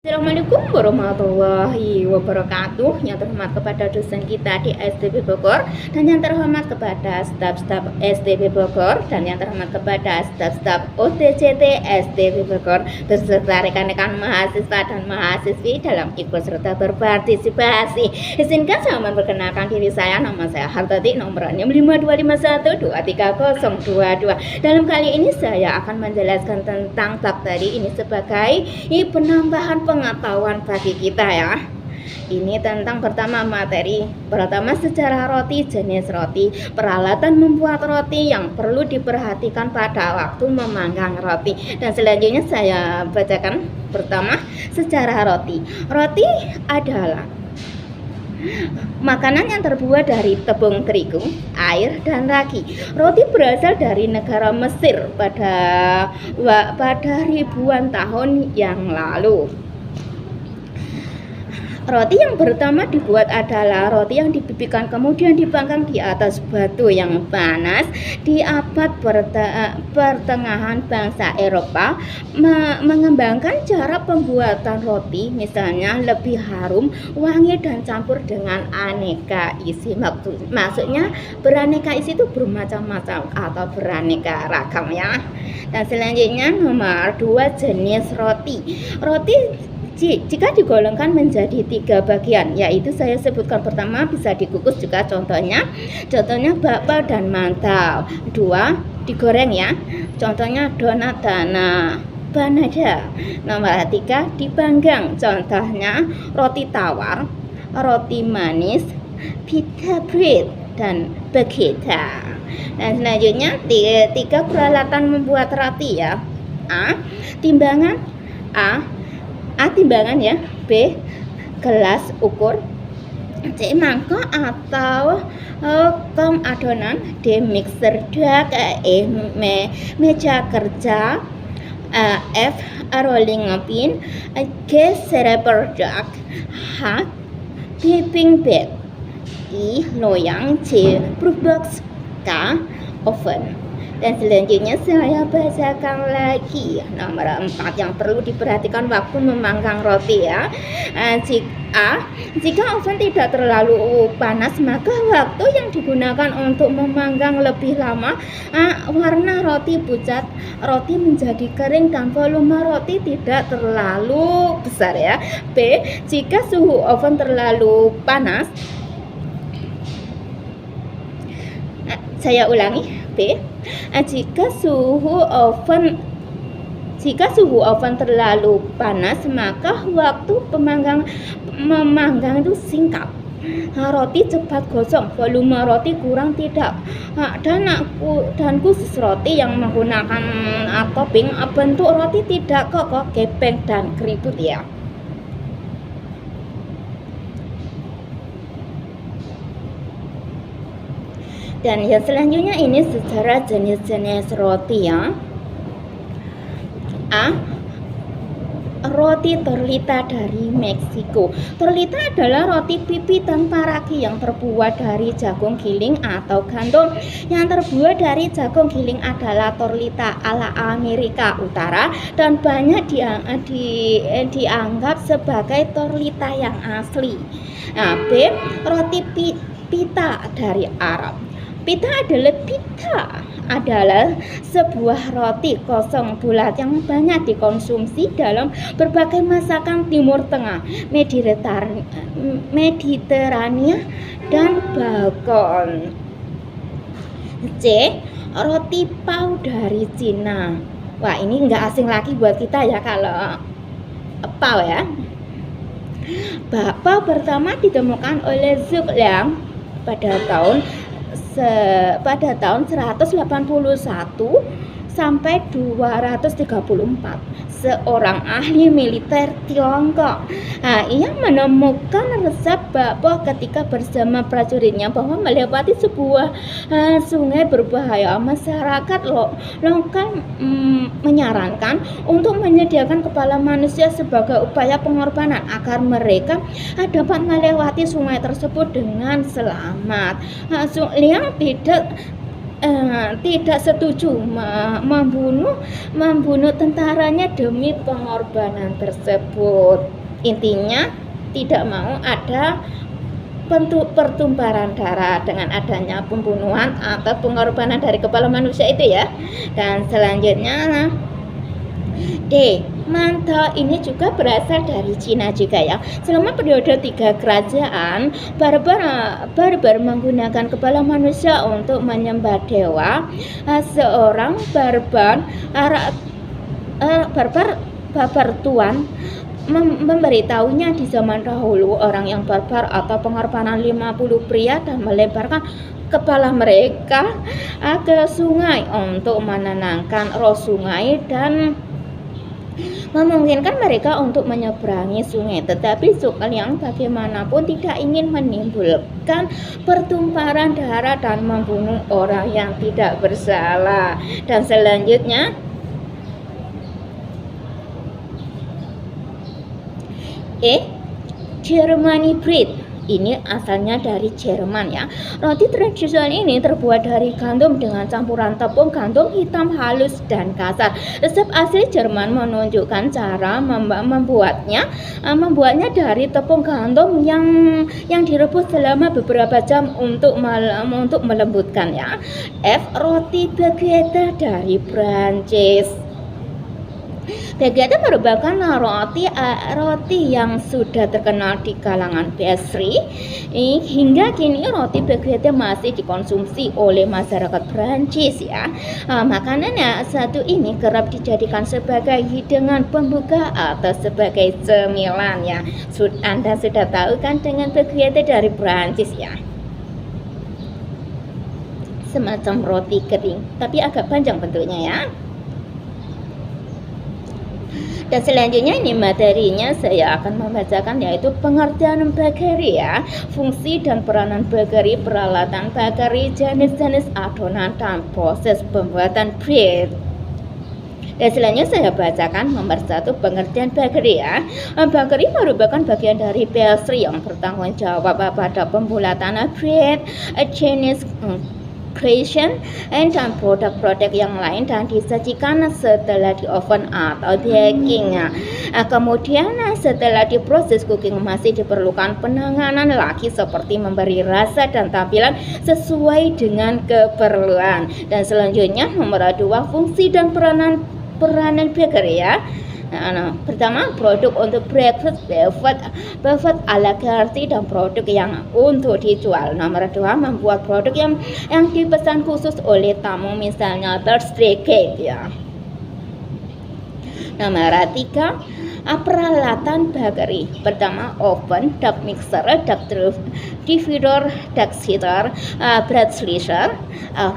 Assalamualaikum warahmatullahi wabarakatuh. Yang terhormat kepada dosen kita di STB Bogor, dan yang terhormat kepada staf-staf STB Bogor, dan yang terhormat kepada staf-staf OTCT STB Bogor, beserta rekan-rekan mahasiswa dan mahasiswi dalam ikut serta berpartisipasi. Izinkan saya memperkenalkan diri saya. Nama saya Hartati, nomor 65251230022. Dalam kali ini saya akan menjelaskan tentang bakteri ini sebagai penambahan pengetahuan bagi kita ya. Ini tentang pertama materi. Pertama sejarah roti, jenis roti, peralatan membuat roti yang perlu diperhatikan pada waktu memanggang roti. Dan selanjutnya saya bacakan pertama sejarah roti. Roti adalah makanan yang terbuat dari tepung terigu, air, dan ragi. Roti berasal dari negara Mesir pada ribuan tahun yang lalu. Roti yang pertama dibuat adalah roti yang dipipihkan kemudian dipanggang di atas batu yang panas. Di abad pertengahan bangsa Eropa mengembangkan cara pembuatan roti, misalnya lebih harum, wangi, dan campur dengan aneka isi. Maksudnya beraneka isi itu bermacam-macam atau beraneka ragam ya. Dan selanjutnya nomor 2, jenis roti. Roti jika digolongkan menjadi 3 bagian, yaitu saya sebutkan pertama bisa dikukus juga, contohnya bakpao dan mantau. 2 digoreng ya, contohnya donat dan panada. Nomor 3 dipanggang, contohnya roti tawar, roti manis, pita bread, dan baguette. Dan selanjutnya 3 peralatan membuat roti ya. Timbangan, timbangan ya. B, gelas ukur. C, mangkok atau kom adonan. D, mixer jug. E, meja kerja. F, rolling pin. G, server jug. H, piping bag. I, loyang. C, proof box. K, oven. Dan selanjutnya saya bacakan lagi nomor 4 yang perlu diperhatikan waktu memanggang roti ya. Jika oven tidak terlalu panas, maka waktu yang digunakan untuk memanggang lebih lama. Warna roti pucat, roti menjadi kering, dan volume roti tidak terlalu besar ya. B, jika suhu oven terlalu panas. Saya ulangi. B, jika suhu oven terlalu panas, maka waktu memanggang itu singkat. Roti cepat gosong, volume roti kurang tidak. Dan khusus roti yang menggunakan topping, bentuk roti tidak kokoh, gepeng, dan keriput ya. Dan yang selanjutnya ini secara jenis-jenis roti ya. A, roti tortilla dari Meksiko. Tortilla adalah roti pipi tanpa ragi yang terbuat dari jagung giling atau gandum. Yang terbuat dari jagung giling adalah tortilla ala Amerika Utara dan banyak dianggap sebagai tortilla yang asli. B, roti pita dari Arab. Pita adalah sebuah roti kosong bulat yang banyak dikonsumsi dalam berbagai masakan Timur Tengah, Mediterania, dan Balkan. C, roti pao dari Cina. Wah, ini nggak asing lagi buat kita ya kalau pao ya. Bakpao pertama ditemukan oleh Zhuge Liang pada tahun 181 sampai 234, seorang ahli militer Tiongkok. Ia menemukan resep bakpao ketika bersama prajuritnya bahwa melewati sebuah sungai berbahaya. Masyarakat lokal menyarankan untuk menyediakan kepala manusia sebagai upaya pengorbanan agar mereka dapat melewati sungai tersebut dengan selamat. Liang tidak tidak setuju membunuh tentaranya demi pengorbanan tersebut. Intinya tidak mau ada pertumpahan darah dengan adanya pembunuhan atau pengorbanan dari kepala manusia itu ya. Dan selanjutnya D. Manto ini juga berasal dari Cina juga ya. Selama periode 3 kerajaan, barbar menggunakan kepala manusia untuk menyembah dewa. Seorang barbar tuan memberitahunya di zaman dahulu orang yang barbar atau pengorbanan 50 pria dan melemparkan kepala mereka ke sungai untuk menenangkan roh sungai dan memungkinkan mereka untuk menyeberangi sungai. Tetapi Zhou yang bagaimanapun tidak ingin menimbulkan pertumpahan darah dan membunuh orang yang tidak bersalah. Dan selanjutnya Germany bread. Ini asalnya dari Jerman ya. Roti tradisional ini terbuat dari gandum dengan campuran tepung gandum hitam halus dan kasar. Resep asli Jerman menunjukkan cara membuatnya dari tepung gandum yang direbus selama beberapa jam untuk melembutkan ya. Roti baguette dari Prancis. Baguette merupakan roti yang sudah terkenal di kalangan pastry. Hingga kini roti baguette masih dikonsumsi oleh masyarakat Prancis ya. Makanan satu ini kerap dijadikan sebagai hidangan pembuka atau sebagai cemilan ya. Anda sudah tahu kan dengan baguette dari Prancis ya. Semacam roti kering, tapi agak panjang bentuknya ya. Dan selanjutnya ini materinya saya akan membacakan yaitu pengertian bakery ya, fungsi dan peranan bakery, peralatan bakery, jenis-jenis adonan dan proses pembuatan bread. Dan selanjutnya saya bacakan nomor 1 pengertian bakery ya. Bakery merupakan bagian dari pastry yang bertanggung jawab pada pembulatan bread, jenis creation dan produk-produk yang lain dan disajikan setelah di oven atau baking. Kemudian setelah diproses cooking masih diperlukan penanganan lagi seperti memberi rasa dan tampilan sesuai dengan keperluan. Dan selanjutnya nomor 2 fungsi dan peranan bakery ya. Pertama, produk untuk breakfast, buffet à la carte dan produk yang untuk dijual. Nomor 2, membuat produk yang dipesan khusus oleh tamu, misalnya birthday cake ya. Nomor 3, peralatan bakery. Pertama, oven, duck mixer, duck divider, duck seater, bread slicer,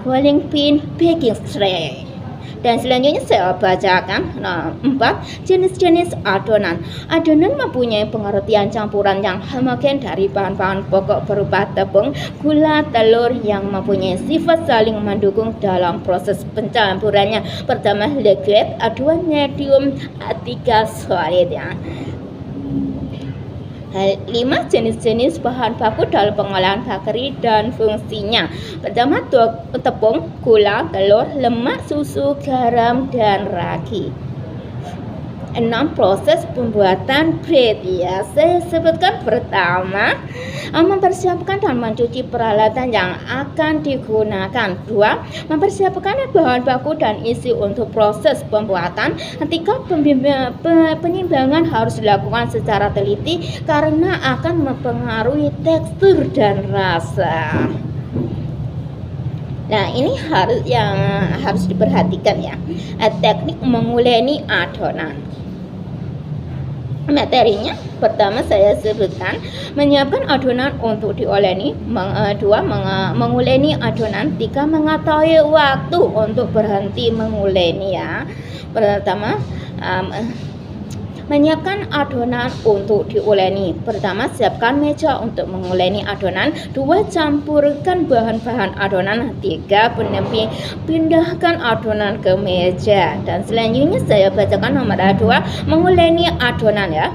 rolling pin, baking tray. Dan selanjutnya saya bacakan 4 jenis-jenis adonan. Adonan mempunyai pengertian campuran yang homogen dari bahan-bahan pokok berupa tepung, gula, telur yang mempunyai sifat saling mendukung dalam proses pencampurannya. Pertama, liquid, 2 medium, 3 solid ya. 5 jenis-jenis bahan baku dalam pengolahan bakery dan fungsinya. Pertama, tepung, gula, telur, lemak, susu, garam, dan ragi. 6 proses pembuatan bread ya. Saya sebutkan pertama, mempersiapkan dan mencuci peralatan yang akan digunakan. 2, mempersiapkan bahan baku dan isi untuk proses pembuatan. 3, penimbangan harus dilakukan secara teliti karena akan mempengaruhi tekstur dan rasa. Nah, ini harus diperhatikan ya. Teknik menguleni adonan. Materinya pertama saya sebutkan menyiapkan adonan untuk dioleni, 2 menguleni adonan, 3 mengetahui waktu untuk berhenti menguleni ya. Pertama, menyiapkan adonan untuk diuleni. Pertama, siapkan meja untuk menguleni adonan. 2, campurkan bahan-bahan adonan. 3, pindahkan adonan ke meja. Dan selanjutnya saya bacakan nomor 2, menguleni adonan ya.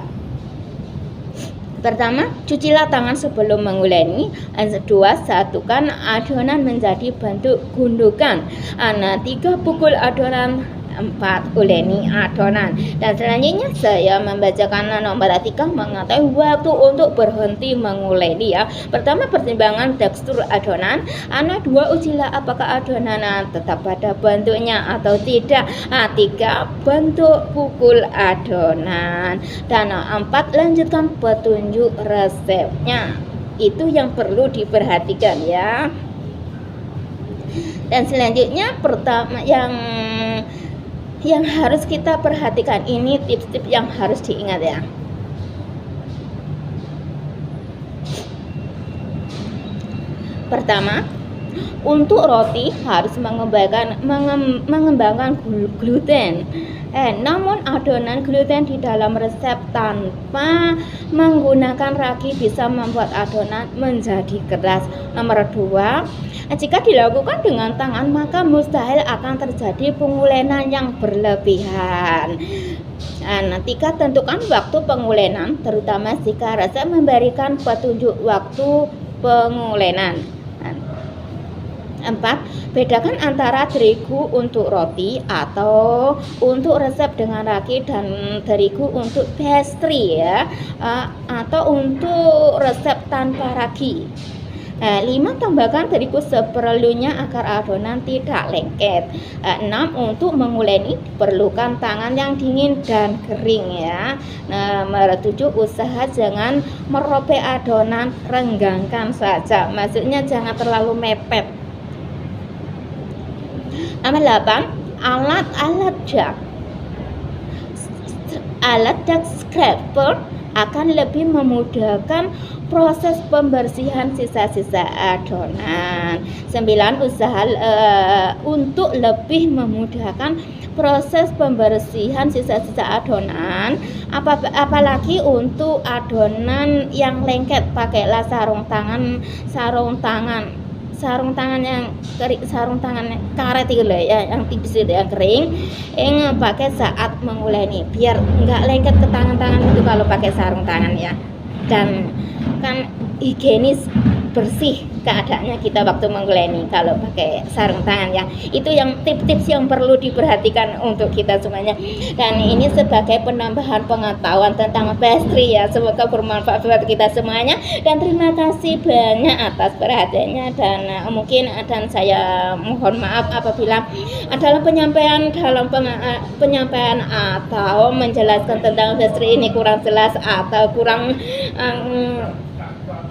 Pertama, cucilah tangan sebelum menguleni. Kedua, satukan adonan menjadi bentuk gundukan. 3, pukul adonan. 4, uleni adonan. Dan selanjutnya saya membacakan nomor 3 mengetahui waktu untuk berhenti menguleni ya. Pertama, pertimbangan tekstur adonan. 2, ujilah apakah adonan tetap pada bentuknya atau tidak. 3, bentuk pukul adonan. Dan 4, lanjutkan petunjuk resepnya. Itu yang perlu diperhatikan ya. Dan selanjutnya pertama yang harus kita perhatikan, ini tips-tips yang harus diingat ya. Pertama, untuk roti harus mengembangkan gluten. Namun adonan gluten di dalam resep tanpa menggunakan ragi bisa membuat adonan menjadi keras. Nomor 2, jika dilakukan dengan tangan maka mustahil akan terjadi pengulenan yang berlebihan. 3, tentukan waktu pengulenan, terutama jika resep memberikan petunjuk waktu pengulenan. 4, bedakan antara terigu untuk roti atau untuk resep dengan ragi dan terigu untuk pastry ya, atau untuk resep tanpa ragi. 5, tambahkan terigu seperlunya agar adonan tidak lengket. 6, untuk menguleni diperlukan tangan yang dingin dan kering ya. Nomor 7, usaha jangan merobek adonan, renggangkan saja, maksudnya jangan terlalu mepet. Nomor 8, alat jak scraper akan lebih memudahkan proses pembersihan sisa-sisa adonan. 9, usaha untuk lebih memudahkan proses pembersihan sisa-sisa adonan, apalagi untuk adonan yang lengket, pakailah sarung tangan yang kering, sarung tangan karet itu loh ya, yang tipis itu yang kering, yang pakai saat menguleni biar nggak lengket ke tangan-tangan itu kalau pakai sarung tangan ya. Dan kan higienis, bersih keadaannya kita waktu menguleni kalau pakai sarung tangan ya. Itu yang tips-tips yang perlu diperhatikan untuk kita semuanya. Dan ini sebagai penambahan pengetahuan tentang pastry ya. Semoga bermanfaat buat kita semuanya. Dan terima kasih banyak atas perhatiannya, dan saya mohon maaf apabila dalam penyampaian atau menjelaskan tentang pastry ini kurang jelas atau kurang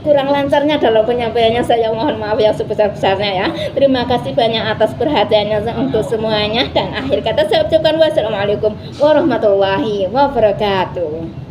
lancarnya dalam penyampaiannya. Saya mohon maaf yang sebesar-besarnya ya. Terima kasih banyak atas perhatiannya untuk semuanya, dan akhir kata saya ucapkan wassalamualaikum warahmatullahi wabarakatuh.